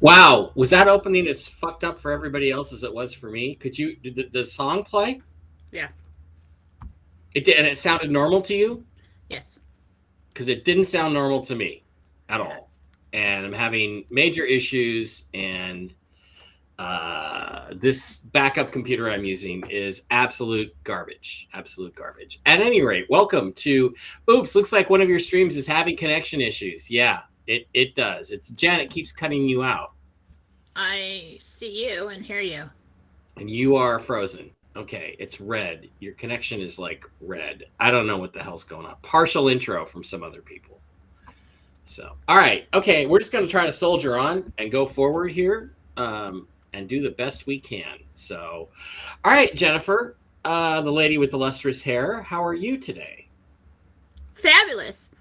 Wow, was that opening as fucked up for everybody else as it was for me? Did the song play? Yeah. It did, and it sounded normal to you? Yes. Because it didn't sound normal to me at Yeah. all. And I'm having major issues, and this backup computer I'm using is absolute garbage. Absolute garbage. At any rate, welcome to Oops, looks like one of your streams is having connection issues. Yeah, it does. It's Janet keeps cutting you out. I see you and hear you. And you are frozen. Okay, it's red. Your connection is like red. I don't know what the hell's going on. Partial intro from some other people. So, all right. Okay, we're just going to try to soldier on and go forward here and do the best we can. So, all right, Jennifer, the lady with the lustrous hair, how are you today? Fabulous.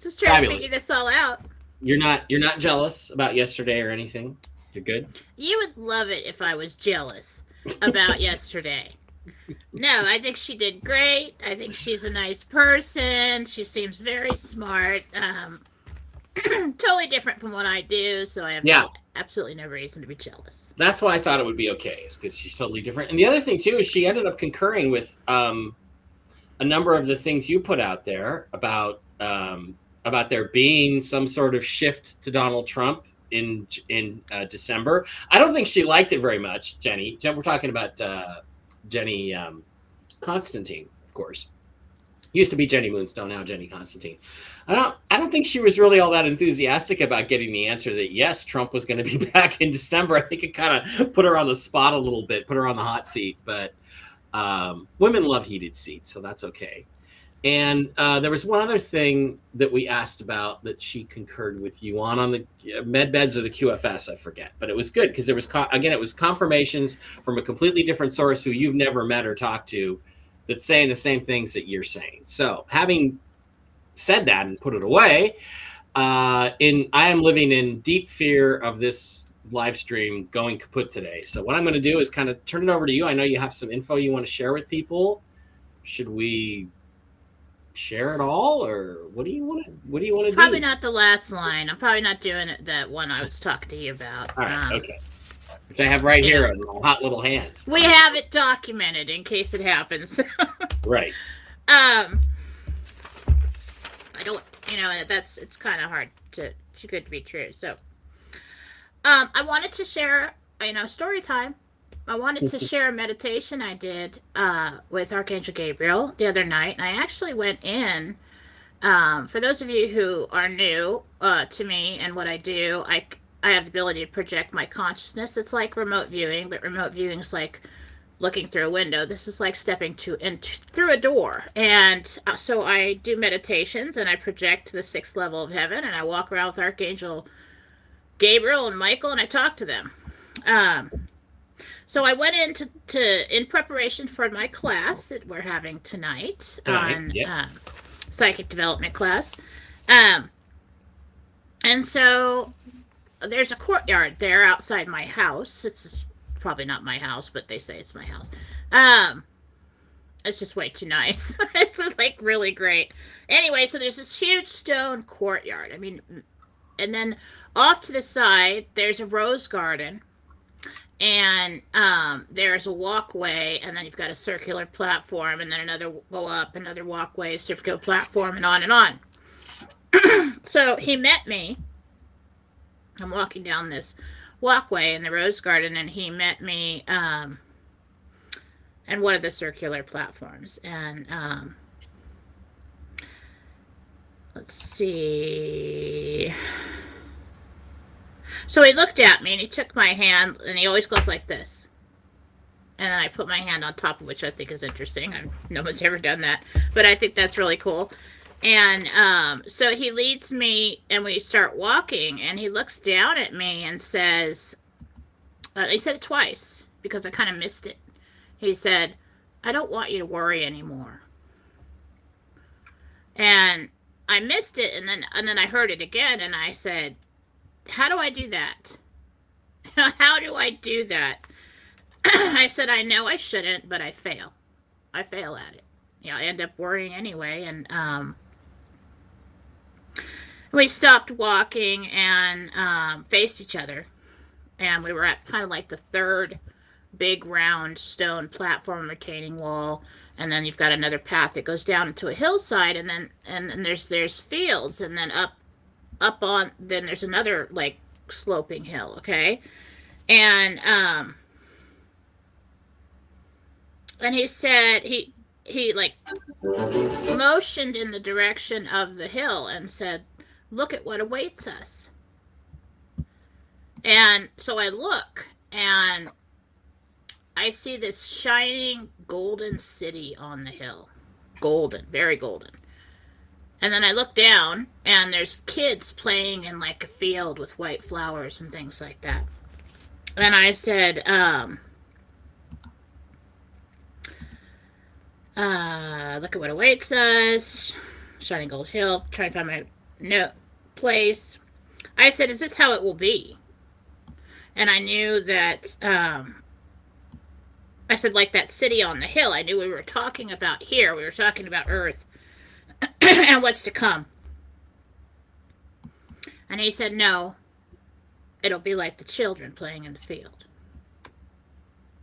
Just trying to figure this all out. You're not jealous about yesterday or anything? You're good? You would love it if I was jealous about yesterday. No, I think she did great. I think she's a nice person. She seems very smart. Totally different from what I do, so I have absolutely no reason to be jealous. That's why I thought it would be okay, is because she's totally different. And the other thing, too, is she ended up concurring with a number of the things you put out there about there being some sort of shift to Donald Trump in December. I don't think she liked it very much, Jenny. We're talking about Jenny Constantine, of course. Used to be Jenny Moonstone, now Jenny Constantine. I don't think she was really all that enthusiastic about getting the answer that yes, Trump was going to be back in December. I think it kind of put her on the spot a little bit, put her on the hot seat. But women love heated seats, so that's okay. And there was one other thing that we asked about that she concurred with you on the med beds or the QFS, I forget. But it was good because there was, again, it was confirmations from a completely different source who you've never met or talked to that's saying the same things that you're saying. So having said that and put it away, I am living in deep fear of this live stream going kaput today. So what I'm going to do is kind of turn it over to you. I know you have some info you want to share with people. Should we share it all, or what do you want to do? Probably not the last line. I'm probably not doing that one I was talking to you about. All right, okay. Which I have right here in hot little hands. We have it documented in case it happens. Right. I don't, it's kind of hard too good to be true. So, I wanted to share, story time. I wanted to share a meditation I did with Archangel Gabriel the other night. And I actually went in, for those of you who are new to me and what I do, I have the ability to project my consciousness. It's like remote viewing, but remote viewing is like looking through a window. This is like stepping through a door. And so I do meditations and I project the 6th level of heaven and I walk around with Archangel Gabriel and Michael and I talk to them. So I went in preparation for my class that we're having tonight on psychic development class. And so there's a courtyard there outside my house. It's probably not my house, but they say it's my house. It's just way too nice. It's like really great. Anyway, so there's this huge stone courtyard. And then off to the side, there's a rose garden. And there's a walkway, and then you've got a circular platform, and then another walkway, a circular platform, and on and on. So he met me. I'm walking down this walkway in the rose garden, and he met me in one of the circular platforms. And let's see. So he looked at me and he took my hand and he always goes like this. And then I put my hand on top of, which I think is interesting. No one's ever done that, but I think that's really cool. And so he leads me and we start walking and he looks down at me and says, he said it twice because I kind of missed it. He said, "I don't want you to worry anymore." And I missed it. And then I heard it again and I said, "How do I do that? How do I do that?" I said, "I know I shouldn't, but I fail. I fail at it. I end up worrying anyway." We stopped walking and faced each other. And we were at kind of like the third big round stone platform retaining wall. And then you've got another path that goes down into a hillside, and then there's fields, and then up on then there's another like sloping hill, okay? And he said he like motioned in the direction of the hill and said, "Look at what awaits us." And so I look, and I see this shining golden city on the hill. Golden, very golden. And then I look down, and there's kids playing in like a field with white flowers and things like that. And I said, look at what awaits us. Shining Gold Hill. Trying to find my place. I said, is this how it will be? And I knew that, I said, like that city on the hill. I knew we were talking about here. We were talking about Earth and what's to come. And he said, no, it'll be like the children playing in the field.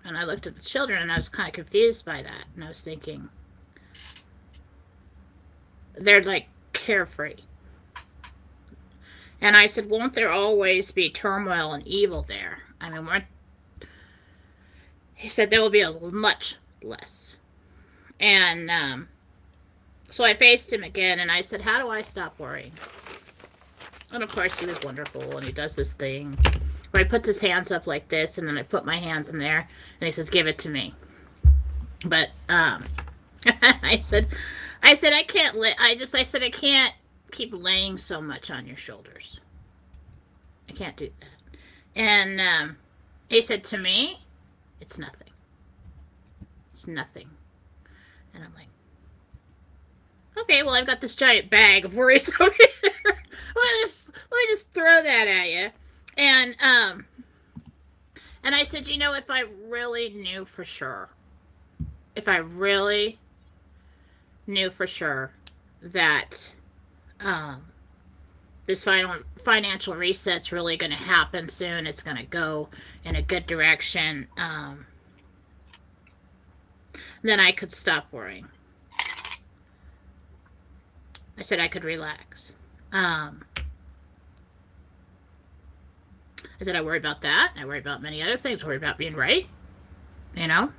And I looked at the children, and I was kind of confused by that. And I was thinking, they're like carefree. And I said, won't there always be turmoil and evil there? I mean, he said there will be a much less. And so I faced him again, and I said, how do I stop worrying? And of course, he was wonderful, and he does this thing where he puts his hands up like this, and then I put my hands in there, and he says, give it to me. But I said I can't. I said I can't keep laying so much on your shoulders. I can't do that. And he said, to me, it's nothing. It's nothing. And I'm like, okay, well, I've got this giant bag of worries over here. Let me just throw that at you. And I said, you know, if I really knew for sure that this financial reset's really going to happen soon, it's going to go in a good direction, then I could stop worrying. I said I could relax. I said I worry about that. I worry about many other things. I worry about being right, you know?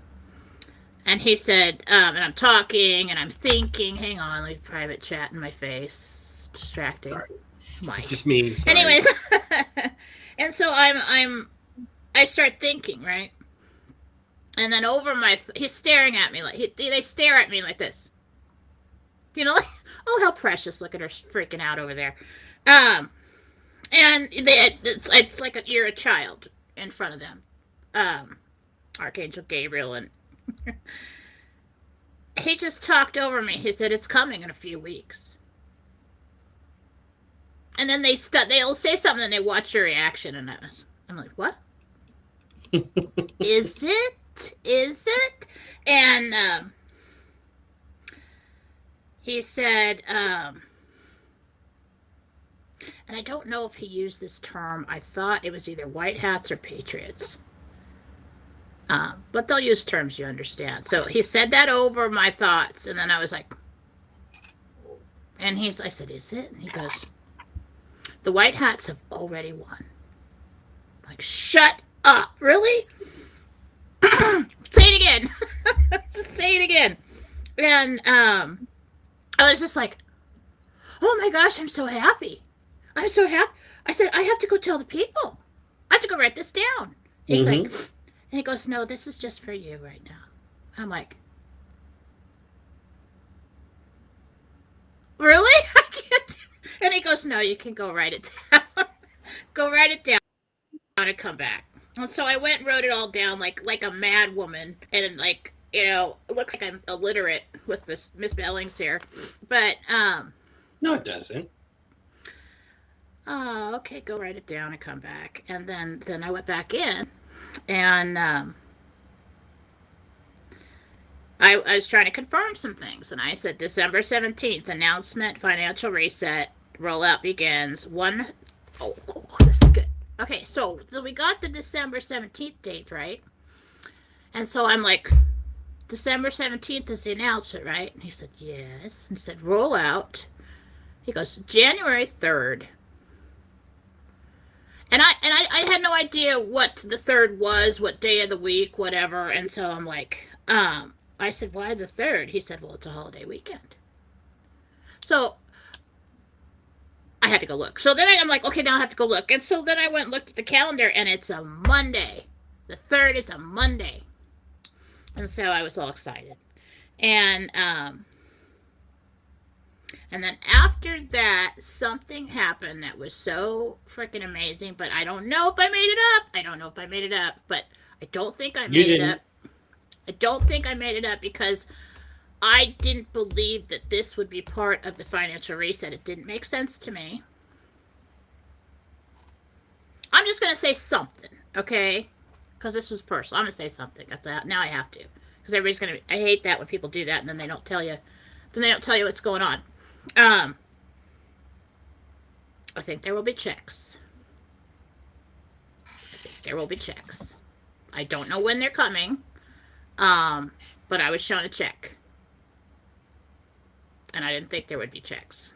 And he said, and I'm talking, and I'm thinking, hang on, like private chat in my face. Distracting. Sorry. Why? It's just me. Sorry. Anyways, and so I start thinking, right? And then he's staring at me they stare at me like this. You know, like, oh, how precious. Look at her freaking out over there. And it's like you're a child in front of them. Archangel Gabriel, and he just talked over me. He said, it's coming in a few weeks. And then they'll say something, and they watch your reaction, and I'm like, what? Is it? And he said, and I don't know if he used this term. I thought it was either white hats or patriots. But they'll use terms you understand. So he said that over my thoughts, and then I was like, and I said, is it? And he goes, the white hats have already won. I'm like, shut up. Really? Say it again. Just say it again. And I was just like, oh my gosh, I'm so happy. I'm so happy. I said, I have to go tell the people. I have to go write this down. He's like, and he goes, no, this is just for you right now. I'm like, really? I can't. And he goes, no, you can go write it down. Go write it down and come back. And so I went and wrote it all down like a mad woman. And like, you know, it looks like I'm illiterate with this misspellings here. But, no, it doesn't. Oh, okay, go write it down and come back. And then I went back in, and I was trying to confirm some things. And I said, December 17th, announcement, financial reset, rollout begins this is good. Okay, so we got the December 17th date, right? And so I'm like, December 17th is the announcement, right? And he said, yes. And he said, roll out. He goes, January 3rd. And I had no idea what the 3rd was, what day of the week, whatever. And so I'm like, I said, why the 3rd? He said, well, it's a holiday weekend. So I had to go look. So then I'm like, okay, now I have to go look. And so then I went and looked at the calendar, and it's a Monday. The 3rd is a Monday. And so I was all excited. And then after that, something happened that was so freaking amazing, but I don't know if I made it up. But I don't think I made it up. I don't think I made it up because I didn't believe that this would be part of the financial reset. It didn't make sense to me. I'm just going to say something, okay? Because this was personal. I'm going to say something. Now I have to. Because everybody's going to... I hate that when people do that and then they don't tell you. Then they don't tell you what's going on. I think there will be checks. I don't know when they're coming. But I was shown a check. And I didn't think there would be checks.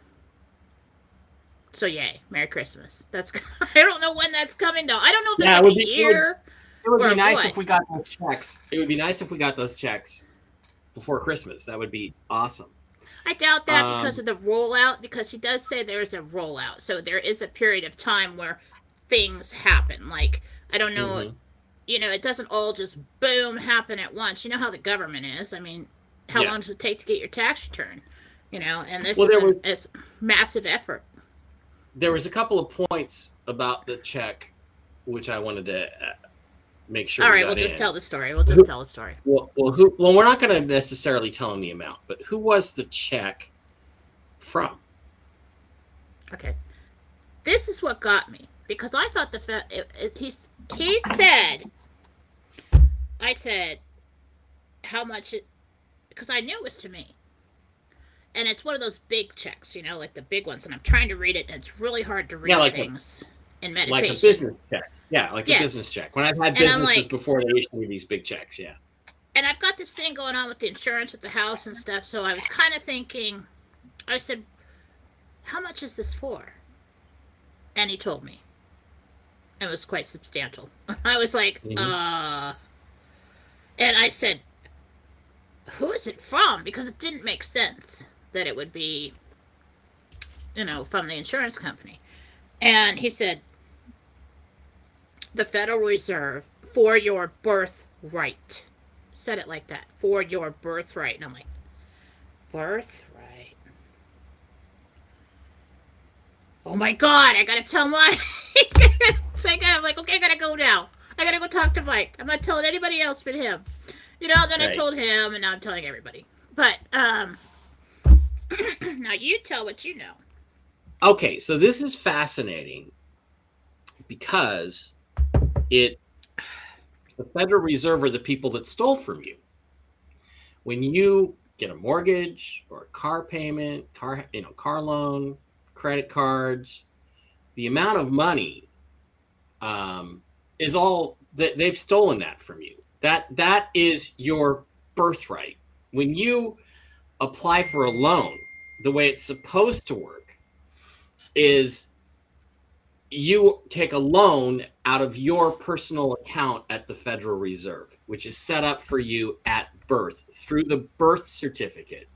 So yay, Merry Christmas. That's I don't know when that's coming though. I don't know if it's like a year. It would be nice if we got those checks. It would be nice if we got those checks before Christmas. That would be awesome. I doubt that because of the rollout, because he does say there is a rollout. So there is a period of time where things happen. Like, I don't know, it doesn't all just boom happen at once. You know how the government is. I mean, how long does it take to get your tax return? And this is a massive effort. There was a couple of points about the check, which I wanted to make sure. All right, we'll just tell the story. Well, we're not going to necessarily tell him the amount, but who was the check from? Okay, this is what got me because I thought he said. I said, how much it? Because I knew it was to me. And it's one of those big checks, like the big ones. And I'm trying to read it, and it's really hard to read things in meditation. Like a business check. Yeah, like a business check. When I've had businesses before, they issue me these big checks, yeah. And I've got this thing going on with the insurance with the house and stuff, so I was kind of thinking, I said, how much is this for? And he told me. It was quite substantial. I was like, And I said, who is it from? Because it didn't make sense that it would be, from the insurance company. And he said, the Federal Reserve for your birthright. Said it like that. For your birthright. And I'm like, birthright? Oh my God, I gotta tell Mike. I'm like, okay, I gotta go now. I gotta go talk to Mike. I'm not telling anybody else but him. Then I told him, and now I'm telling everybody. But, now you tell what you know. Okay, so this is fascinating because the Federal Reserve are the people that stole from you. When you get a mortgage or a car payment, car loan, credit cards, the amount of money is all that they've stolen that from you. That is your birthright. When you apply for a loan, the way it's supposed to work is you take a loan out of your personal account at the Federal Reserve, which is set up for you at birth through the birth certificate.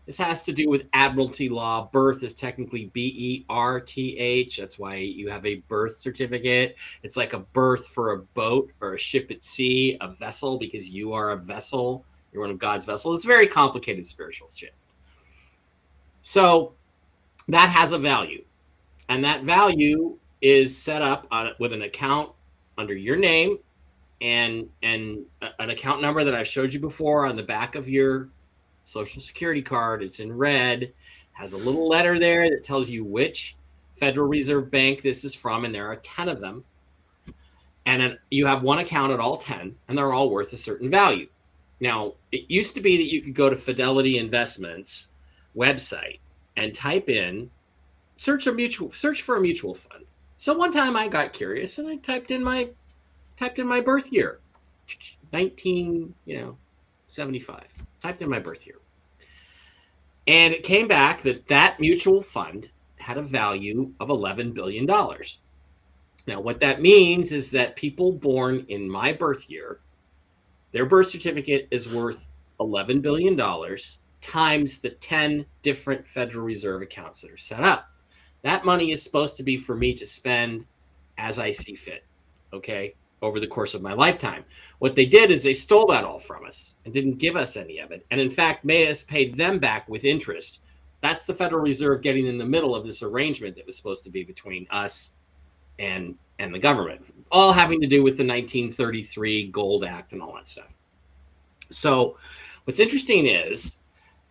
This has to do with admiralty law. Birth is technically B-E-R-T-H. That's why you have a birth certificate. It's like a berth for a boat or a ship at sea, a vessel, because you are a vessel. You're one of God's vessels. It's very complicated spiritual shit. So that has a value. And that value is set up with an account under your name and an account number that I showed you before on the back of your Social Security card. It's in red, has a little letter there that tells you which Federal Reserve Bank this is from, and there are 10 of them. And then you have one account at all 10, and they're all worth a certain value. Now, it used to be that you could go to Fidelity Investments website and type in search for a mutual fund. So one time I got curious and I typed in my birth year, 1975. Typed in my birth year, and it came back that mutual fund had a value of $11 billion. Now, what that means is that people born in my birth year, their birth certificate is worth $11 billion times the 10 different Federal Reserve accounts that are set up. That money is supposed to be for me to spend as I see fit, okay, over the course of my lifetime. What they did is they stole that all from us and didn't give us any of it, and in fact made us pay them back with interest. That's the Federal Reserve getting in the middle of this arrangement that was supposed to be between us and the government, all having to do with the 1933 Gold Act and all that stuff. So what's interesting is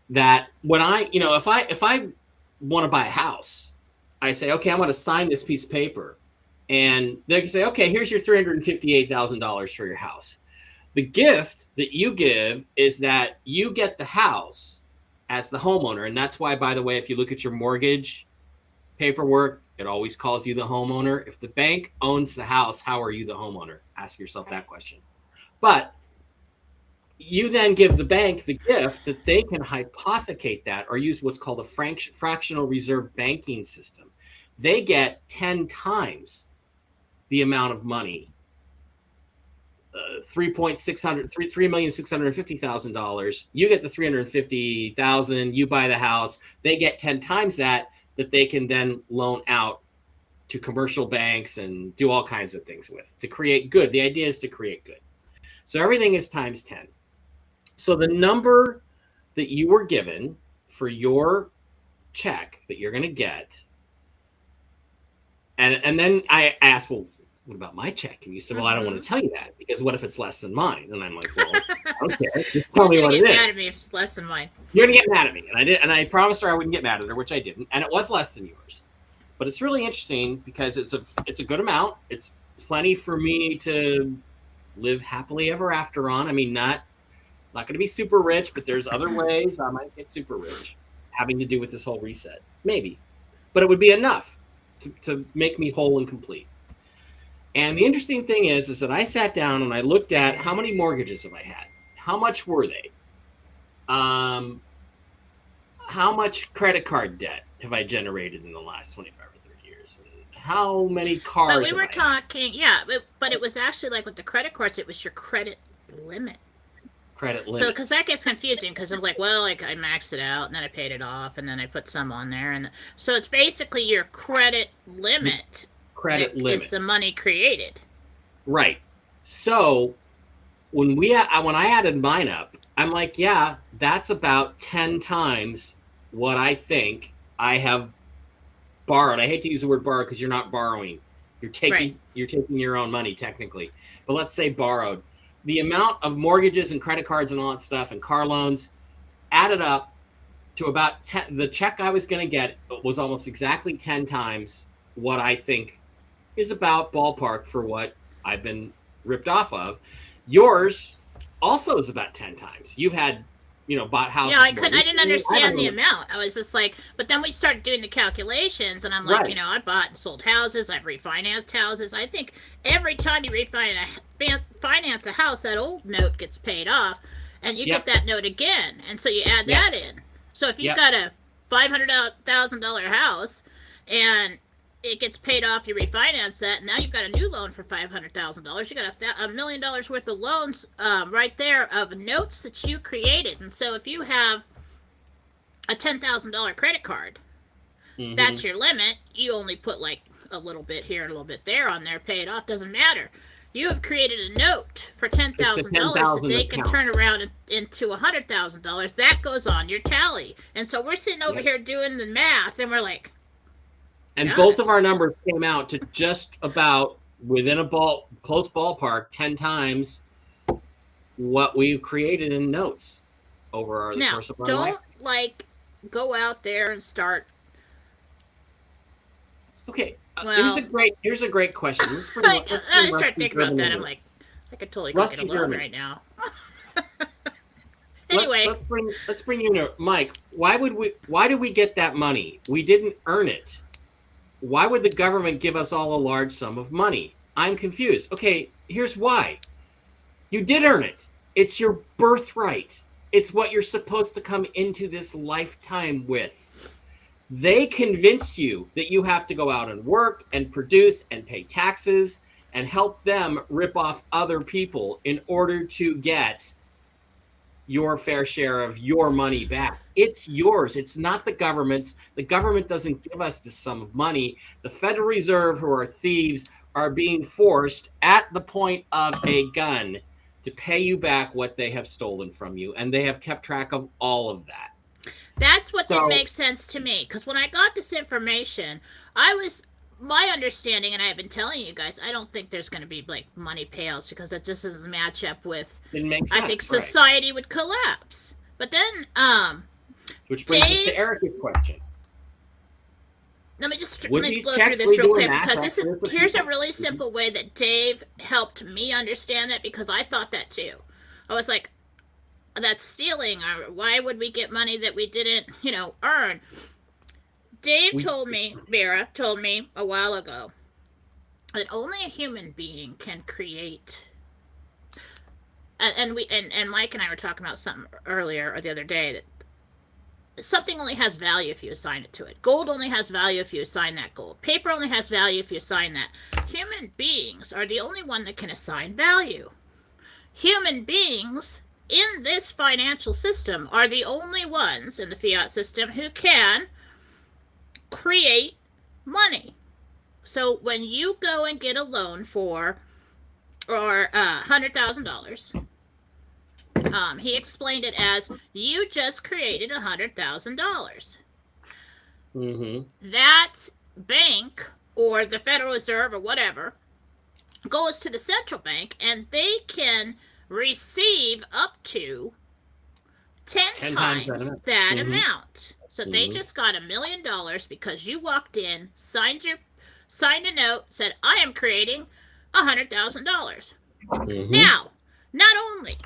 that when if I want to buy a house, I say, okay, I'm going to sign this piece of paper. And they can say, okay, here's your $358,000 for your house. The gift that you give is that you get the house as the homeowner. And that's why, by the way, if you look at your mortgage paperwork, it always calls you the homeowner. If the bank owns the house, how are you the homeowner? Ask yourself that question. But you then give the bank the gift that they can hypothecate that or use what's called a fractional reserve banking system. They get 10 times the amount of money, $3,650,000. You get the $350,000. You buy the house. They get 10 times that they can then loan out to commercial banks and do all kinds of things with to create good. The idea is to create good. So everything is times 10. So the number that you were given for your check that you're going to get, and then I asked, well, what about my check? And you said, well, I don't want to tell you that because what if it's less than mine? And I'm like, well, okay, just tell me what it is. You're going to get mad at me if it's less than mine. You're going to get mad at me. And I promised her I wouldn't get mad at her, which I didn't. And it was less than yours. But it's really interesting because it's a good amount. It's plenty for me to live happily ever after on. I mean, not going to be super rich, but there's other ways I might get super rich having to do with this whole reset. Maybe. But it would be enough to make me whole and complete. And the interesting thing is that I sat down and I looked at how many mortgages have I had? How much were they? How much credit card debt have I generated in the last 25 or 30 years? And how many cars? But we were talking, but it was actually like with the credit cards, it was your credit limit. Credit limit. So, because that gets confusing because I'm like, well, like I maxed it out and then I paid it off and then I put some on there. And so it's basically your credit limit. Credit limit is the money created, right? So when I added mine up, I'm like, yeah, that's about 10 times what I think I have borrowed. I hate to use the word borrow because you're not borrowing; you're taking your own money technically. But let's say borrowed. The amount of mortgages and credit cards and all that stuff and car loans added up to about 10. The check I was going to get was almost exactly 10 times what I think is about ballpark for what I've been ripped off of. Yours also is about 10 times. You've had, bought houses. Yeah, I didn't understand the amount. I was just like, but then we started doing the calculations and I'm like, I bought and sold houses. I've refinanced houses. I think every time you finance a house, that old note gets paid off and you get that note again. And so you add that in. So if you've got a $500,000 house and it gets paid off, you refinance that, and now you've got a new loan for $500,000. You got $1 million worth of loans right there of notes that you created. And so if you have a $10,000 credit card, that's your limit. You only put like a little bit here and a little bit there on there, pay it off, doesn't matter. You have created a note for $10,000 that they can turn around into $100,000. That goes on your tally. And so we're sitting over here doing the math, and we're like, and both of our numbers came out to just about within a close ballpark, 10 times what we've created in notes over the course of our life. Don't go out there and start. Okay, here's a great question. I start thinking about that. I'm like, I could totally go get a loan right now. Anyway, let's bring you in, Mike. Why did we get that money? We didn't earn it. why would the government give us all a large sum of money? I'm confused. Okay, here's why. You did earn it. It's your birthright. It's what you're supposed to come into this lifetime with. They convinced you that you have to go out and work and produce and pay taxes and help them rip off other people in order to get your fair share of your money back. It's yours. It's not the government's. The government doesn't give us this sum of money. The Federal Reserve, who are thieves, are being forced at the point of a gun to pay you back what they have stolen from you. And they have kept track of all of that. That's what didn't make sense to me. Because when I got this information, my understanding, and I've been telling you guys, I don't think there's going to be like money payouts because that just doesn't match up with. Didn't make sense, I think society would collapse. But then, which brings us to Erica's question. Let me just go through this real quick because here's a really Mm-hmm. simple way that Dave helped me understand that, because I thought that too. I was like, that's stealing. Or why would we get money that we didn't, earn? Dave told me, Vera told me a while ago, that only a human being can create. And Mike and I were talking about something earlier or the other day, that something only has value if you assign it to it. Gold only has value if you assign that gold. Paper only has value if you assign that. Human beings are the only one that can assign value. Human beings in this financial system are the only ones in the fiat system who can create money. So when you go and get a loan for $100,000, he explained it as you just created $100,000. Mm-hmm. That bank or the Federal Reserve or whatever goes to the central bank, and they can receive up to 10 times that amount. So they just got $1 million because you walked in, signed a note, said, I am creating $100,000. Now, not only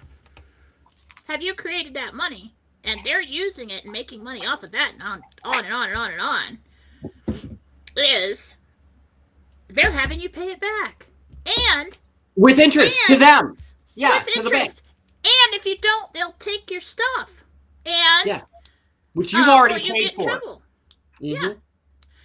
have you created that money, and they're using it and making money off of that, and on and on and on and on, is they're having you pay it back. And with interest to them. Yeah, with to interest. the bank. And if you don't, they'll take your stuff. And which you've already you paid get in for. Trouble. Yeah.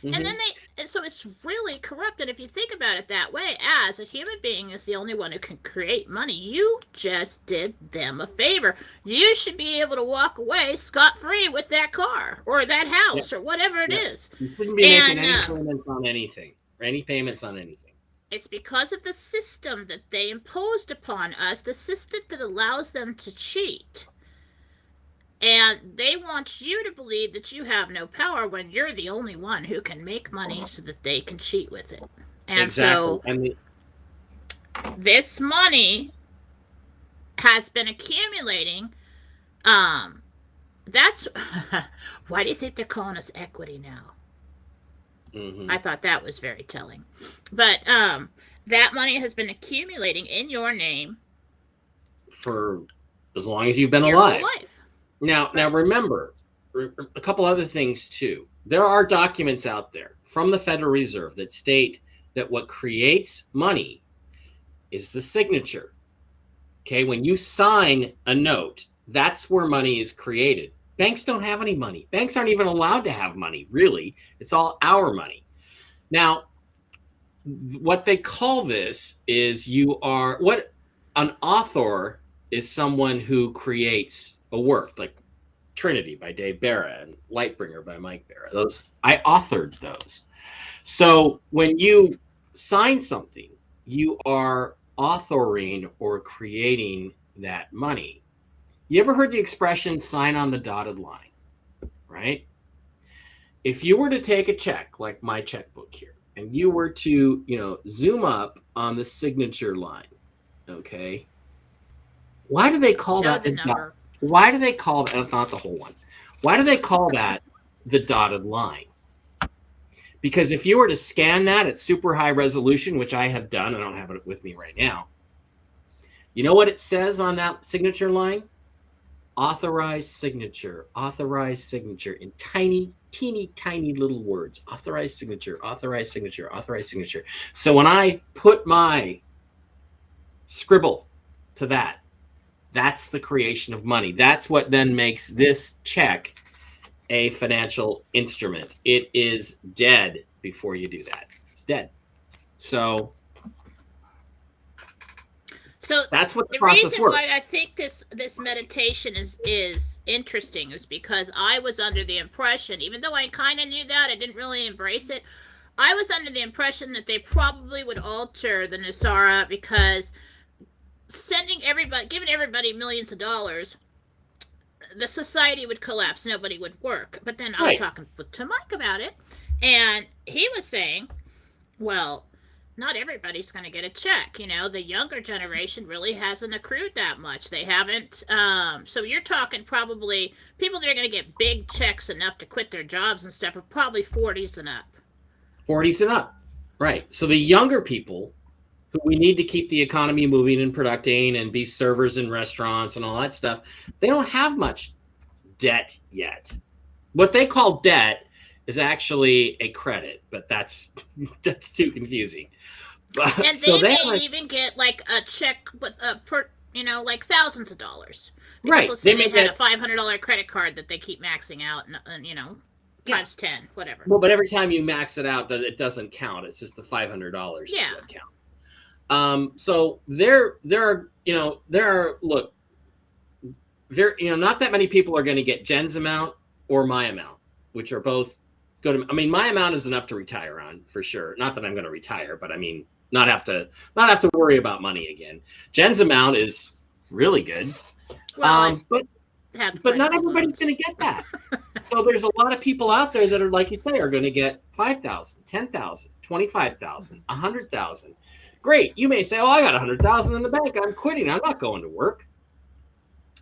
And then so it's really corrupt. And if you think about it that way, as a human being is the only one who can create money, you just did them a favor. You should be able to walk away scot-free with that car or that house or whatever it is. You shouldn't be making any payments on anything or any payments on anything. It's because of the system that they imposed upon us, the system that allows them to cheat. And they want you to believe that you have no power when you're the only one who can make money so that they can cheat with it. And so this money has been accumulating. That's why do you think they're calling us equity now? I thought that was very telling. But that money has been accumulating in your name for as long as you've been alive. Whole life. Now remember a couple other things too. There are documents out there from the Federal Reserve that state that what creates money is the signature. Okay, when you sign a note, that's where money is created. Banks don't have any money. Banks aren't even allowed to have money, really. It's all our money. Now, what they call this is what an author is someone who creates a work, like Trinity by Dave Barra and Lightbringer by Mike Barra. I authored those. So when you sign something, you are authoring or creating that money. You ever heard the expression sign on the dotted line, right? If you were to take a check, like my checkbook here, and you were to, zoom up on the signature line, okay? Why do they call that the number? Why do they call that, not the whole one, why do they call that the dotted line? Because if you were to scan that at super high resolution, which I have done, I don't have it with me right now, you know what it says on that signature line? authorized signature in tiny, teeny, tiny little words. Authorized signature, authorized signature, authorized signature. So when I put my scribble to that, that's the creation of money. That's what then makes this check a financial instrument. It is dead before you do that. It's dead. So that's what the process reason works. why I think this meditation is interesting is because I was under the impression, even though I kind of knew that, I didn't really embrace it. I was under the impression that they probably would alter the Nasara because giving everybody millions of dollars, the society would collapse. Nobody would work. But then I was talking to Mike about it, and he was saying, well, not everybody's going to get a check. The younger generation really hasn't accrued that much. They haven't. So you're talking probably people that are going to get big checks enough to quit their jobs and stuff are probably 40s and up. 40s and up. Right. So the younger people who we need to keep the economy moving and producing and be servers in restaurants and all that stuff, they don't have much debt yet. What they call debt is actually a credit, but that's too confusing. And so they may even get like a check with like thousands of dollars. Because right. Let's say they had a $500 credit card that they keep maxing out, and times 10, whatever. Well, but every time you max it out, it doesn't count. It's just the $500 that count. So there are not that many people are going to get Jen's amount or my amount, which are both good. I mean, my amount is enough to retire on for sure. Not that I'm going to retire, but I mean, not have to worry about money again. Jen's amount is really good. Well, but not everybody's going to get that. So there's a lot of people out there that are, like you say, are going to get 5,000, 10,000, 25,000, 100,000. Great. You may say, "Oh, I got 100,000 in the bank. I'm quitting. I'm not going to work."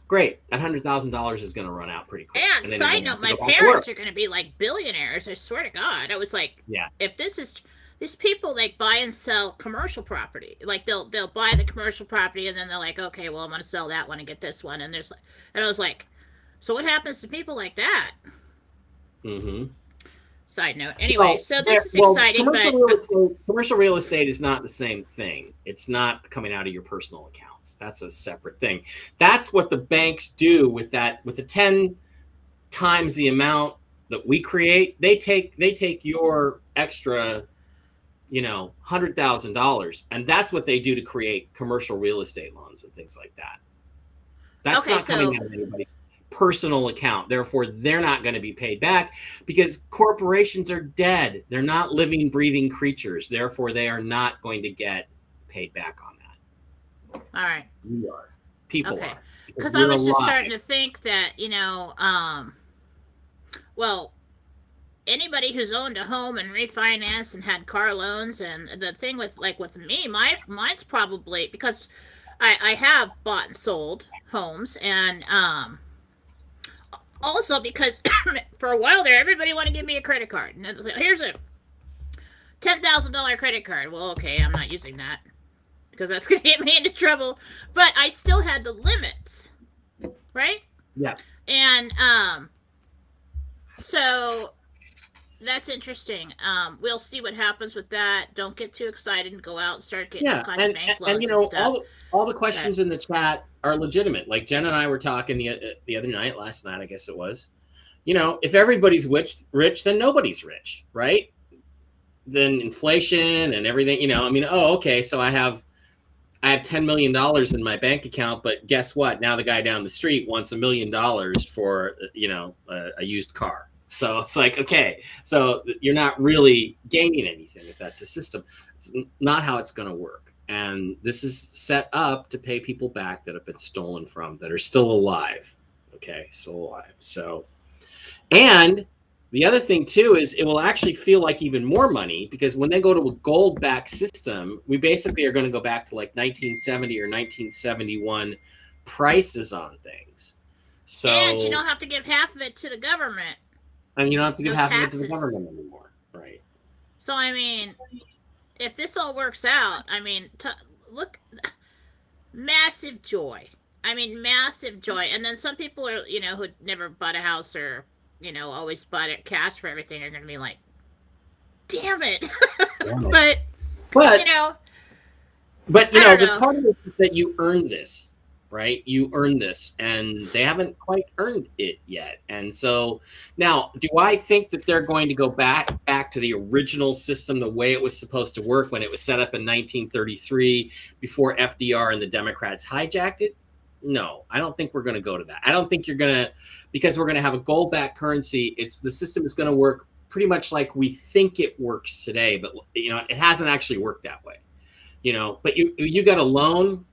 Great. That $100,000 is going to run out pretty quick. And side note, my parents are going to be like billionaires. I swear to God. I was like, if these people like buy and sell commercial property, like they'll buy the commercial property and then they're like, okay, well, I'm going to sell that one and get this one. And I was like, so what happens to people like that? Mm-hmm. Side note. Anyway, so this is exciting, commercial real estate is not the same thing. It's not coming out of your personal accounts. That's a separate thing. That's what the banks do with the 10 times the amount that we create. They take your extra, $100,000, and that's what they do to create commercial real estate loans and things like that. That's not coming out of anybody's personal account. Therefore, they're not going to be paid back because corporations are dead. They're not living, breathing creatures. Therefore, they are not going to get paid back on that. All right. We are. People are. Because I was just starting to think that, anybody who's owned a home and refinanced and had car loans, and the thing with me, mine's probably because I have bought and sold homes, and also because for a while there, everybody wanted to give me a credit card. And like, here's a $10,000 credit card. Well, okay, I'm not using that because that's going to get me into trouble. But I still had the limits, right? Yeah. And so that's interesting. We'll see what happens with that. Don't get too excited and go out and start getting all kinds of bank loans and stuff. All the questions in the chat are legitimate. Like Jen and I were talking the other night, last night, I guess it was. If everybody's rich, then nobody's rich, right? Then inflation and everything, okay, so I have $10 million in my bank account, but guess what? Now the guy down the street wants $1 million for, a used car. So it's like, okay, so you're not really gaining anything if that's the system. It's not how it's going to work. And this is set up to pay people back that have been stolen from, that are still alive. Okay, still alive. So, and the other thing too is it will actually feel like even more money because when they go to a gold-backed system, we basically are going to go back to like 1970 or 1971 prices on things. So, and you don't have to give half of it to the government. And you don't have to give half of it to the government anymore. Right. So, I mean, if this all works out, look, massive joy. I mean, massive joy. And then some people are, who never bought a house or, always bought it cash for everything are going to be like, damn it. but, But I don't the know. part of it is that you earned this, right? You earned this, and they haven't quite earned it yet. And so now, do I think that they're going to go back to the original system, the way it was supposed to work when it was set up in 1933 before FDR and the Democrats hijacked it? No, I don't think we're going to go to that. I don't think you're going to, because we're going to have a gold-backed currency. The system is going to work pretty much like we think it works today, but it hasn't actually worked that way. But you got a loan,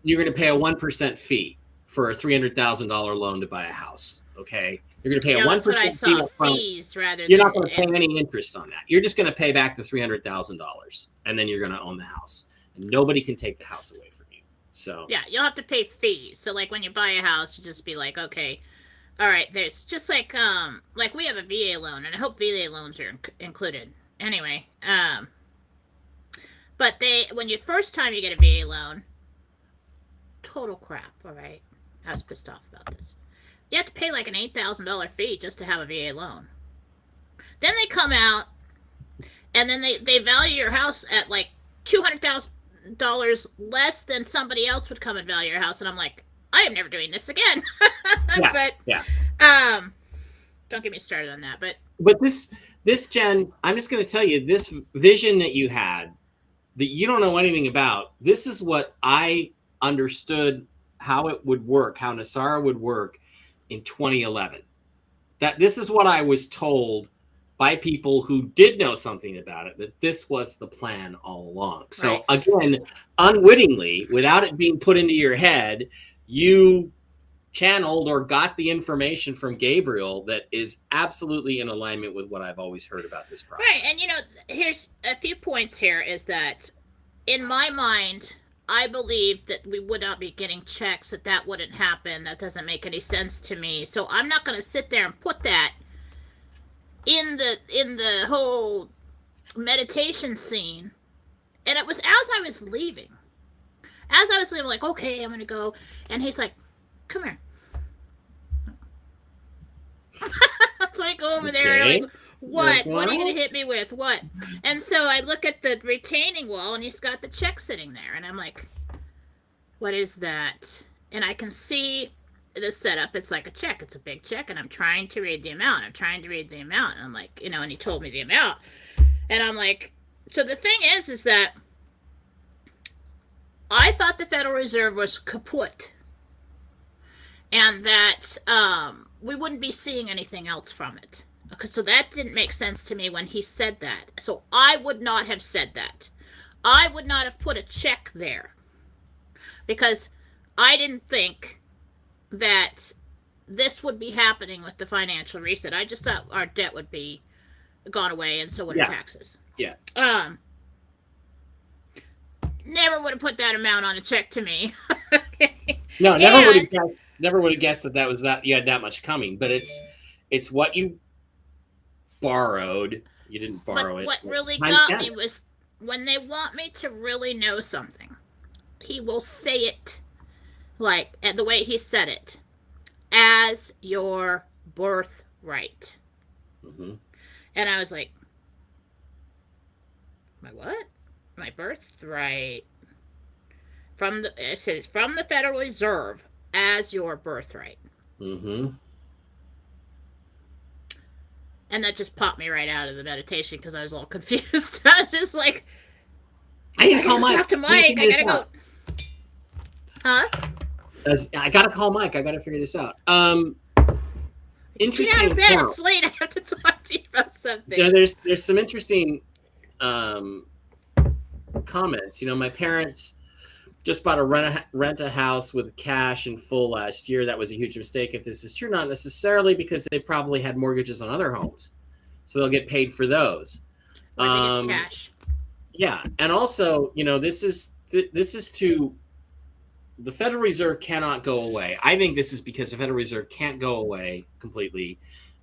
you're going to pay a 1% fee for a $300,000 loan to buy a house. Okay, you're going to pay a 1% fee up front. Fees rather you're than not going to pay any interest on that. You're just going to pay back the $300,000, and then you're going to own the house, and nobody can take the house away from you. So yeah, you'll have to pay fees. So like when you buy a house, you just be like, okay, all right, there's just like we have a VA loan, and I hope VA loans are included. Anyway, but when you first time you get a VA loan, total crap. All right, I was pissed off about this. You have to pay like an $8,000 fee just to have a VA loan. Then they come out, and then they value your house at like $200,000 less than somebody else would come and value your house, and I'm like, I am never doing this again. But don't get me started on that. But this Jen, I'm just going to tell you, this vision that you had that you don't know anything about, this is what I understood how it would work, how NESARA would work in 2011. That this is what I was told by people who did know something about it, that this was the plan all along. So again, unwittingly, without it being put into your head, you channeled or got the information from Gabriel that is absolutely in alignment with what I've always heard about this process. Right, and here's a few points here is that in my mind, I believe that we would not be getting checks, that wouldn't happen. That doesn't make any sense to me. So I'm not going to sit there and put that in the whole meditation scene. And it was as I was leaving. As I was leaving, like, okay, I'm going to go. And he's like, come here. So I go over there and I'm like, what? What are you going to hit me with? What? And so I look at the retaining wall and he's got the check sitting there. And I'm like, what is that? And I can see the setup. It's like a check. It's a big check. And I'm trying to read the amount. And I'm like, and he told me the amount. And I'm like, so the thing is that I thought the Federal Reserve was kaput. And that we wouldn't be seeing anything else from it. Okay, so that didn't make sense to me when he said that. So I would not have said that. I would not have put a check there. Because I didn't think that this would be happening with the financial reset. I just thought our debt would be gone away and so would our taxes. Yeah. Never would have put that amount on a check to me. No, never would have guessed that you had that much coming. But it's what you borrowed. You didn't borrow it. What really got me was when they want me to really know something, he will say it like, and the way he said it, as your birthright. Mm-hmm. And I was like, my what? My birthright. It says from the Federal Reserve as your birthright. Mm-hmm. And that just popped me right out of the meditation because I was all confused. I was just like, I gotta call Mike. Talk to Mike. I gotta go. Huh? I gotta call Mike. I gotta figure this out. Interesting. Get out of bed. It's late. I have to talk to you about something. There's some interesting comments. My parents just bought rent a house with cash in full last year. That was a huge mistake. If this is true, not necessarily, because they probably had mortgages on other homes, so they'll get paid for those. Cash. Yeah, and also, this is to the Federal Reserve cannot go away. I think this is because the Federal Reserve can't go away completely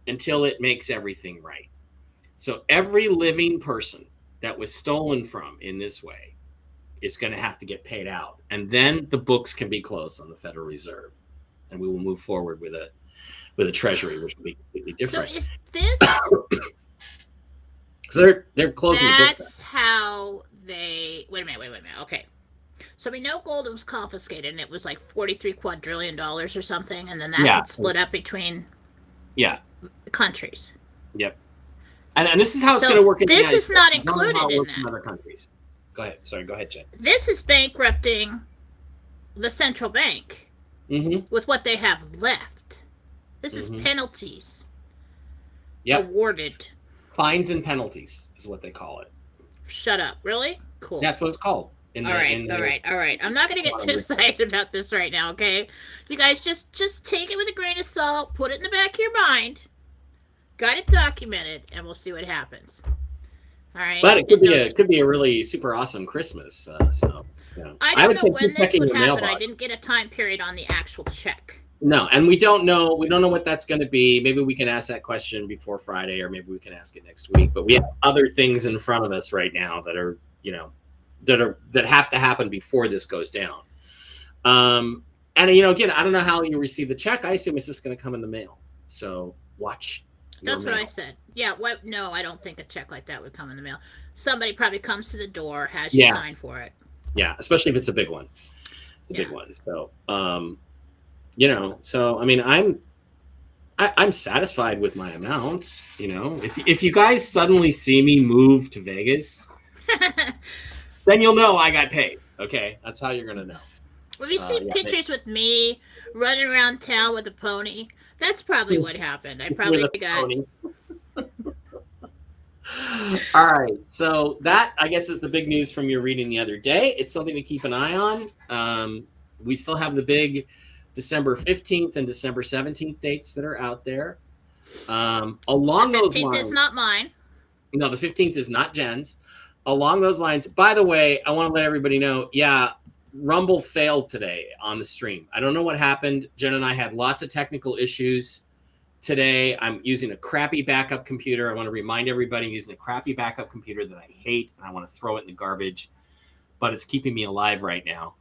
until it makes everything right. So every living person that was stolen from in this way is going to have to get paid out, and then the books can be closed on the Federal Reserve, and we will move forward with a treasury, which will be completely different. So is this? So they're closing. That's how they. Wait a minute. Okay, so we know gold was confiscated, and it was like $43 quadrillion or something, and then that gets split up between countries. Yep. And this is how it's going to work in this is not included in that. In other countries. Go ahead. Sorry, go ahead, Jen. This is bankrupting the central bank with what they have left. This is penalties awarded. Fines and penalties is what they call it. Shut up. Really? Cool. That's what it's called. All right. I'm not going to get too excited about this right now, okay? You guys just take it with a grain of salt, put it in the back of your mind, got it documented, and we'll see what happens. All right. But it could be a really super awesome Christmas. I don't know when this would happen. I didn't get a time period on the actual check. No, and we don't know what that's going to be. Maybe we can ask that question before Friday, or maybe we can ask it next week. But we have other things in front of us right now that are, that have to happen before this goes down. And again, I don't know how you receive the check. I assume it's just going to come in the mail. So watch. That's what I said. Yeah. No, I don't think a check like that would come in the mail. Somebody probably comes to the door, has you sign for it. Yeah, especially if it's a big one. It's a big one. So, so I mean, I'm satisfied with my amount. If you guys suddenly see me move to Vegas, then you'll know I got paid. Okay, that's how you're gonna know. Well, if you see pictures with me running around town with a pony, that's probably what happened. I probably got. All right, so that I guess is the big news from your reading the other day. It's something to keep an eye on. We still have the big December 15th and December 17th dates that are out there. Along those lines, 15th is not mine. No, the 15th is not Jen's. Along those lines, by the way, I want to let everybody know, Rumble failed today on the stream. I don't know what happened. Jen and I had lots of technical issues today. I'm using a crappy backup computer. I want to remind everybody I'm using a crappy backup computer that I hate, and I want to throw it in the garbage, but it's keeping me alive right now.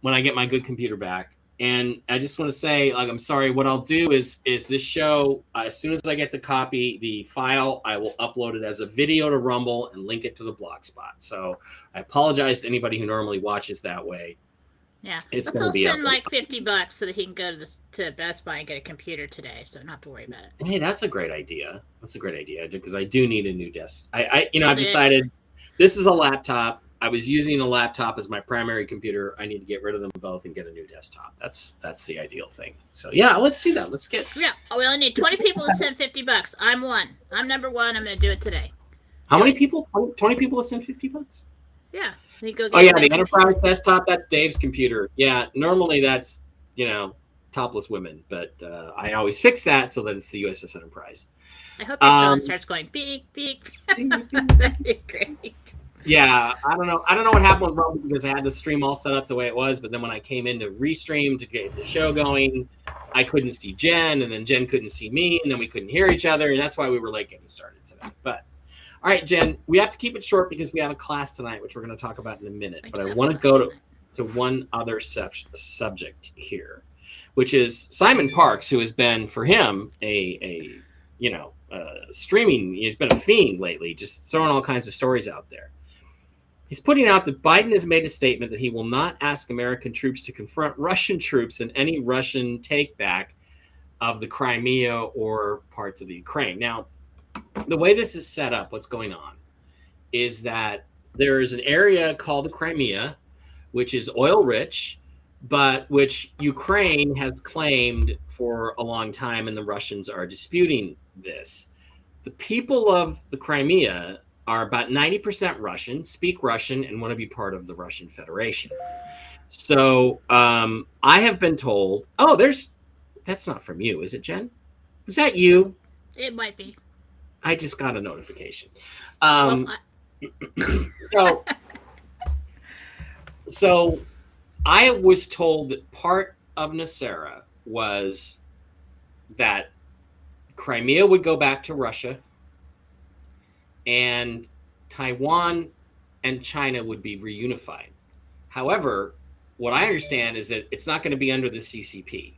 When I get my good computer back. And I just want to say, I'm sorry. What I'll do is this show, as soon as I get the file, I will upload it as a video to Rumble and link it to the Blogspot. So I apologize to anybody who normally watches that way. Yeah, let's all send Mike $50 so that he can go to Best Buy and get a computer today, so don't have to worry about it. Hey, that's a great idea. Because I do need a new desk. I've decided this is a laptop. I was using a laptop as my primary computer. I need to get rid of them both and get a new desktop. That's the ideal thing. So let's do that. Let's get. Yeah, we only need 20 people to send $50. I'm one. I'm number one. I'm going to do it today. How many people? 20 people to send $50? Yeah. The enterprise desktop. That's Dave's computer. Yeah, normally that's topless women, but I always fix that so that it's the USS Enterprise. I hope your phone starts going beep beep. That'd be great. Yeah, I don't know what happened with Rumble because I had the stream all set up the way it was, but then when I came in to restream to get the show going, I couldn't see Jen, and then Jen couldn't see me, and then we couldn't hear each other, and that's why we were late getting started today. But all right, Jen, we have to keep it short because we have a class tonight, which we're going to talk about in a minute. But I want to go to one other subject here, which is Simon Parks, who has been for him a streaming. He's been a fiend lately, just throwing all kinds of stories out there. He's putting out that Biden has made a statement that he will not ask American troops to confront Russian troops in any Russian takeback of the Crimea or parts of the Ukraine. Now, the way this is set up, what's going on is that there is an area called the Crimea, which is oil rich, but which Ukraine has claimed for a long time, and the Russians are disputing this. The people of the Crimea are about 90% Russian, speak Russian, and want to be part of the Russian Federation. So I have been told, that's not from you, is it, Jen? Is that you? It might be. I just got a notification. So I was told that part of Smessaert was that Crimea would go back to Russia, and Taiwan and China would be reunified. However, what I understand is that it's not going to be under the CCP,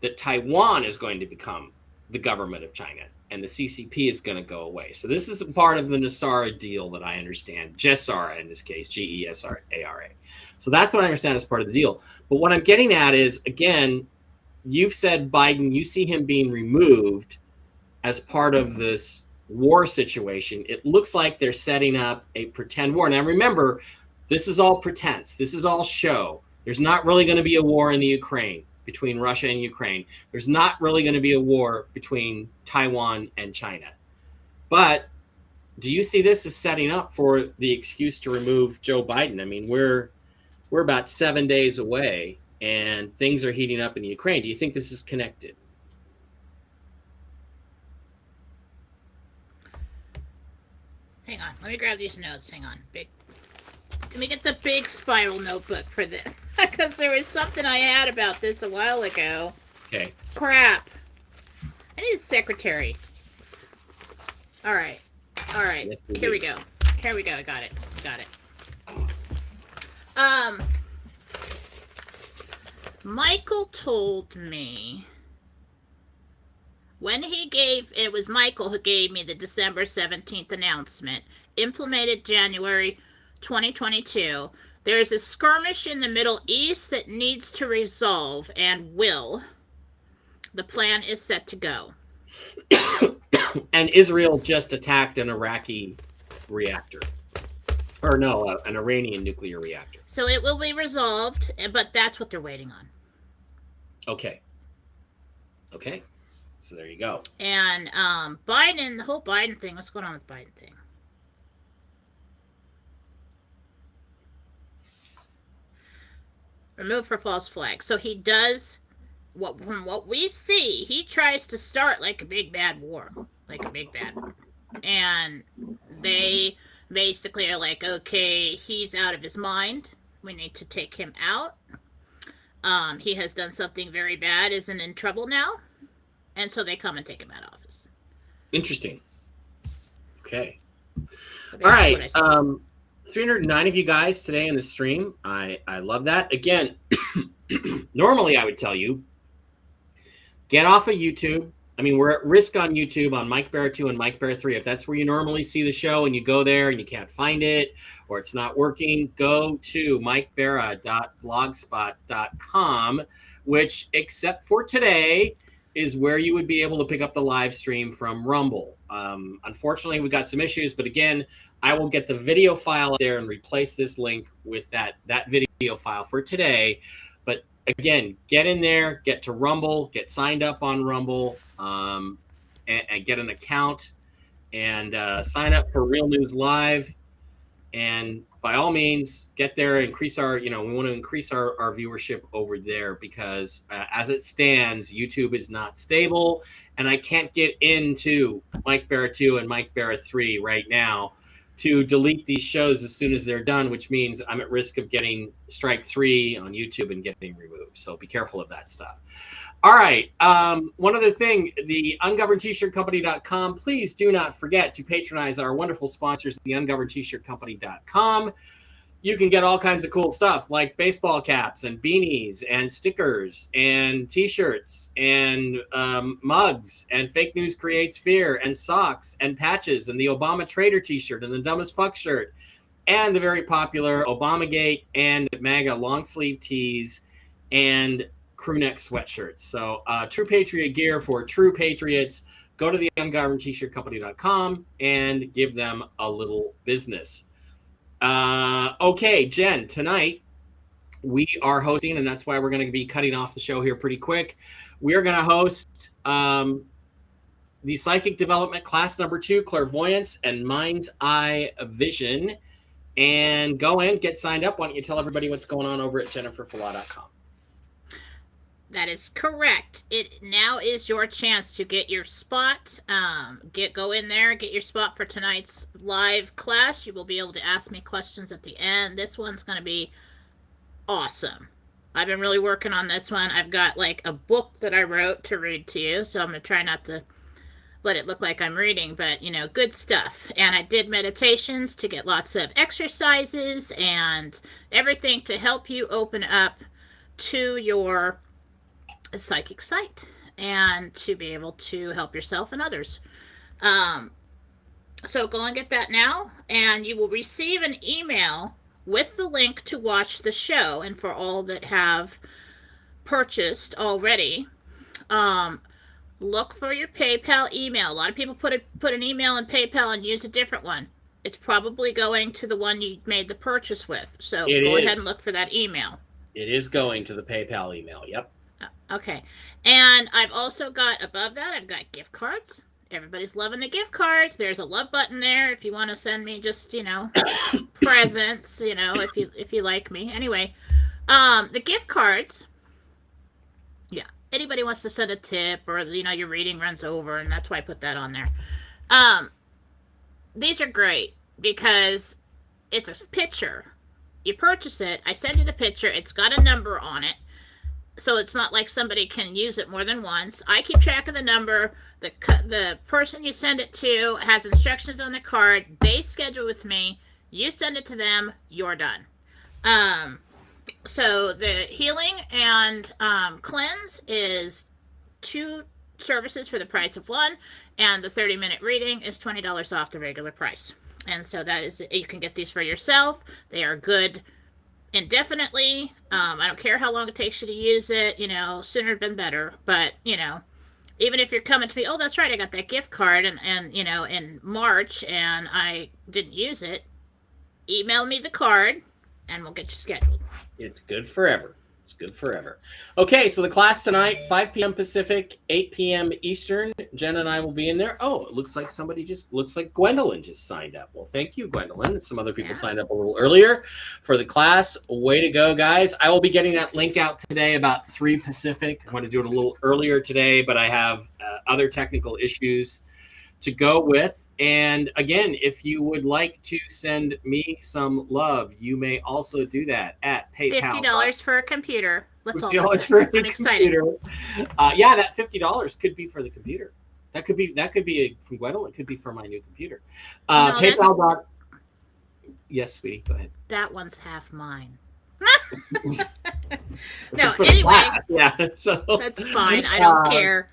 that Taiwan is going to become the government of China, and the CCP is going to go away. So this is a part of the Gesara deal that I understand. Gesara in this case, Gesara. So that's what I understand as part of the deal. But what I'm getting at is, again, you've said Biden, you see him being removed as part of this war situation. It looks like they're setting up a pretend war. Now, remember, this is all pretense. This is all show. There's not really going to be a war in the Ukraine, between Russia and Ukraine. There's not really going to be a war between Taiwan and China. But do you see this as setting up for the excuse to remove Joe Biden? I mean, we're about 7 days away, and things are heating up in the Ukraine. Do you think this is connected? Hang on. Let me grab these notes. Hang on. Let me get the big spiral notebook for this. Because there was something I had about this a while ago. Okay. Crap. I need a secretary. All right. Yes, Here we go. I got it. Michael told me when it was Michael who gave me the December 17th announcement, implemented January 2022. There is a skirmish in the Middle East that needs to resolve and will. The plan is set to go. And Israel just attacked an Iraqi reactor. Or no, an Iranian nuclear reactor. So it will be resolved, but that's what they're waiting on. Okay. So there you go. And Biden, the whole Biden thing, what's going on with the Biden thing? Remove for false flag. So he does, from what we see, he tries to start like a big bad war. And they basically are like, okay, he's out of his mind. We need to take him out. He has done something very bad, isn't in trouble now. And so they come and take him out of office. Interesting. Okay. All right. 309 of you guys today in the stream. I love that. Again, normally I would tell you, get off of YouTube. I mean, we're at risk on YouTube on Mike Bear 2 and Mike Bear 3. If that's where you normally see the show and you go there and you can't find it or it's not working, go to mikebera.blogspot.com, which, except for today, is where you would be able to pick up the live stream from Rumble. Unfortunately, we got some issues, but again, I will get the video file there and replace this link with that video file for today. But again, get in there, get to Rumble, get signed up on Rumble, and get an account, and sign up for Real News Live. And by all means, get there, increase our, we want to increase our viewership over there because as it stands, YouTube is not stable. And I can't get into Mike Bear 2 and Mike Bear 3 right now to delete these shows as soon as they're done, which means I'm at risk of getting strike 3 on YouTube and getting removed. So be careful of that stuff. All right. One other thing, the ungovernedtshirtcompany.com. Please do not forget to patronize our wonderful sponsors, the ungovernedtshirtcompany.com. You can get all kinds of cool stuff like baseball caps and beanies and stickers and T-shirts and mugs and Fake News Creates Fear and socks and patches and the Obama Trader T-shirt and the Dumbest Fuck shirt and the very popular Obamagate and MAGA long sleeve tees and crew neck sweatshirts. So true patriot gear for true patriots. Go to the ungovernedtshirtcompany.com and give them a little business. Okay, Jen, tonight we are hosting, and that's why we're going to be cutting off the show here pretty quick. We are going to host the Psychic Development Class number 2, Clairvoyance and Mind's Eye Vision. And go in, get signed up. Why don't you tell everybody what's going on over at jenniferfala.com? That is correct. It now is your chance to get your spot. Go in there, get your spot for tonight's live class. You will be able to ask me questions at the end. This one's going to be awesome. I've been really working on this one. I've got like a book that I wrote to read to you, so I'm going to try not to let it look like I'm reading, but good stuff. And I did meditations to get lots of exercises and everything to help you open up to your psychic sight and to be able to help yourself and others. So go and get that now, and you will receive an email with the link to watch the show. And for all that have purchased already, look for your PayPal email. A lot of people put an email in PayPal and use a different one. It's probably going to the one you made the purchase with. So go ahead and look for that email. It is going to the PayPal email. Yep. Okay. And I've also got, above that, I've got gift cards. Everybody's loving the gift cards. There's a love button there if you want to send me just, presents, if you like me. Anyway, the gift cards, yeah, anybody wants to send a tip or, your reading runs over, and that's why I put that on there. These are great because it's a picture. You purchase it, I send you the picture, it's got a number on it, so it's not like somebody can use it more than once. I keep track of the number. The person you send it to has instructions on the card. They schedule with me. You send it to them. You're done. So the healing and cleanse is 2 services for the price of 1, and the 30-minute reading is $20 off the regular price. And so that is, you can get these for yourself. They are good indefinitely. I don't care how long it takes you to use it. Sooner than better. But even if you're coming to me, oh, that's right, I got that gift card and in March and I didn't use it, email me the card and we'll get you scheduled. It's good forever. It's good forever. Okay, so the class tonight, 5 p.m. Pacific, 8 p.m. Eastern. Jen and I will be in there. Oh, it looks like looks like Gwendolyn just signed up. Well, thank you, Gwendolyn. Some other people signed up a little earlier for the class. Way to go, guys. I will be getting that link out today about 3 Pacific. I want to do it a little earlier today, but I have other technical issues to go with. And again, if you would like to send me some love, you may also do that at PayPal. $50 for a computer. Let's all $50 for a I'm excited. computer. Yeah, that $50 could be for the computer. That could be from Gwendolyn. It could be for my new computer. PayPal. Yes, sweetie, go ahead. That one's half mine. No, anyway. Yeah, so that's fine. I don't care.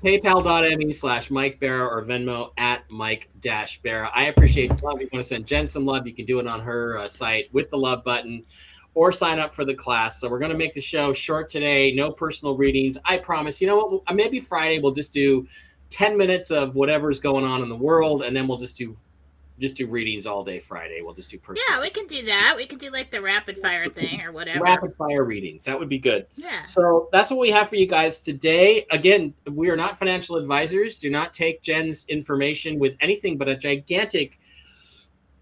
PayPal.me/Mike Barra or Venmo at Mike-Barra. I appreciate love. If you want to send Jen some love, you can do it on her site with the love button or sign up for the class. So we're going to make the show short today. No personal readings. I promise. You know what? Maybe Friday we'll just do 10 minutes of whatever's going on in the world, and then we'll just do readings all day Friday. We'll just do personal. Yeah, we can do that. We can do like the rapid fire thing or whatever. Rapid fire readings. That would be good. Yeah. So that's what we have for you guys today. Again, we are not financial advisors. Do not take Jen's information with anything but a gigantic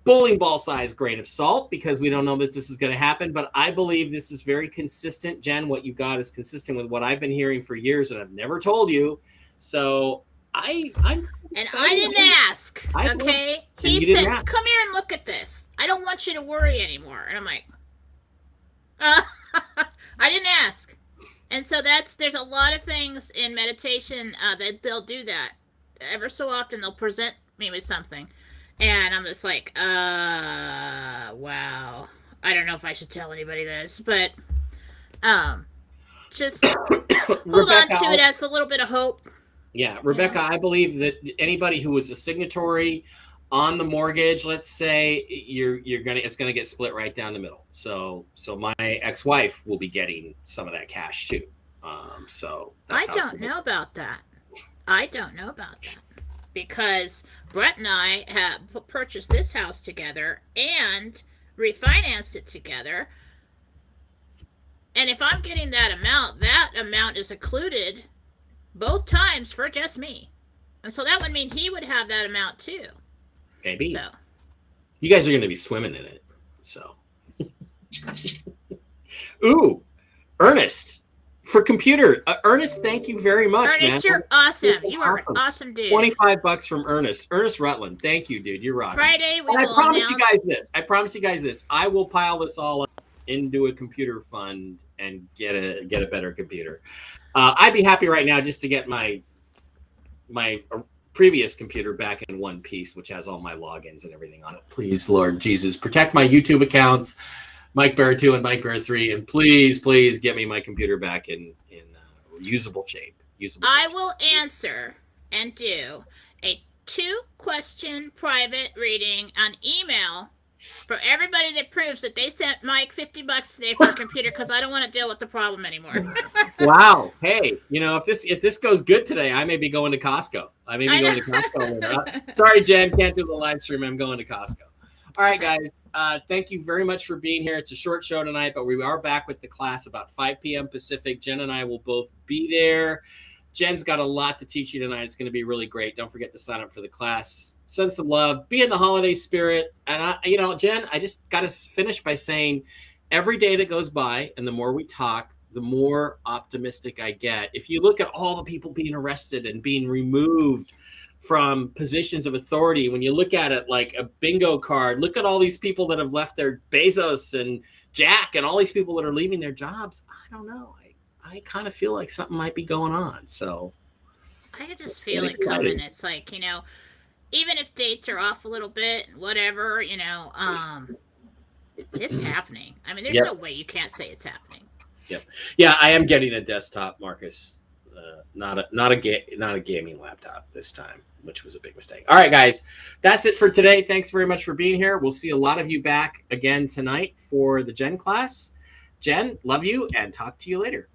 bowling ball size grain of salt, because we don't know that this is going to happen. But I believe this is very consistent. Jen, what you got is consistent with what I've been hearing for years and I've never told you. So I'm and I didn't ask. Okay, he said, "Come here and look at this. I don't want you to worry anymore." And I'm like, I didn't ask. And so there's a lot of things in meditation that they'll do that. Ever so often they'll present me with something, and I'm just like, wow. I don't know if I should tell anybody this, but just hold on to it as a little bit of hope. Yeah, Rebecca, I believe that anybody who was a signatory on the mortgage, let's say, it's gonna get split right down the middle. So my ex-wife will be getting some of that cash too. So that's I don't know about that. Because Brett and I have purchased this house together and refinanced it together. And if I'm getting that amount is included both times for just me. And so that would mean he would have that amount too. Maybe. So you guys are going to be swimming in it. So. Ooh, Ernest for computer. Ernest, thank you very much, Ernest, man. You're awesome. You are an awesome dude. $25 from Ernest. Ernest Rutland. Thank you, dude. You're rocking. Friday, I promise you guys this. I will pile this all up into a computer fund and get a better computer. I'd be happy right now just to get my previous computer back in one piece, which has all my logins and everything on it. Please, Lord Jesus, protect my YouTube accounts, Mike Bear 2 and Mike Bear 3, and please get me my computer back in usable shape. I will answer and do a 2-question private reading on email for everybody that proves that they sent Mike $50 today for a computer, because I don't want to deal with the problem anymore. Wow. Hey, if this goes good today, I may be going to Costco. I may be going to Costco. Sorry, Jen, can't do the live stream. I'm going to Costco. All right, guys. Thank you very much for being here. It's a short show tonight, but we are back with the class about 5 p.m. Pacific. Jen and I will both be there. Jen's got a lot to teach you tonight. It's going to be really great. Don't forget to sign up for the class. Send some love. Be in the holiday spirit. And, Jen, I just got to finish by saying every day that goes by and the more we talk, the more optimistic I get. If you look at all the people being arrested and being removed from positions of authority, when you look at it like a bingo card, look at all these people that have left their Bezos and Jack and all these people that are leaving their jobs. I don't know. I kind of feel like something might be going on. So I could just feel it coming. It's like, even if dates are off a little bit, whatever, it's happening. I mean, there's no way you can't say it's happening. Yep. Yeah, I am getting a desktop, Marcus. Not a gaming laptop this time, which was a big mistake. All right, guys, that's it for today. Thanks very much for being here. We'll see a lot of you back again tonight for the Gen class. Jen, love you, and talk to you later.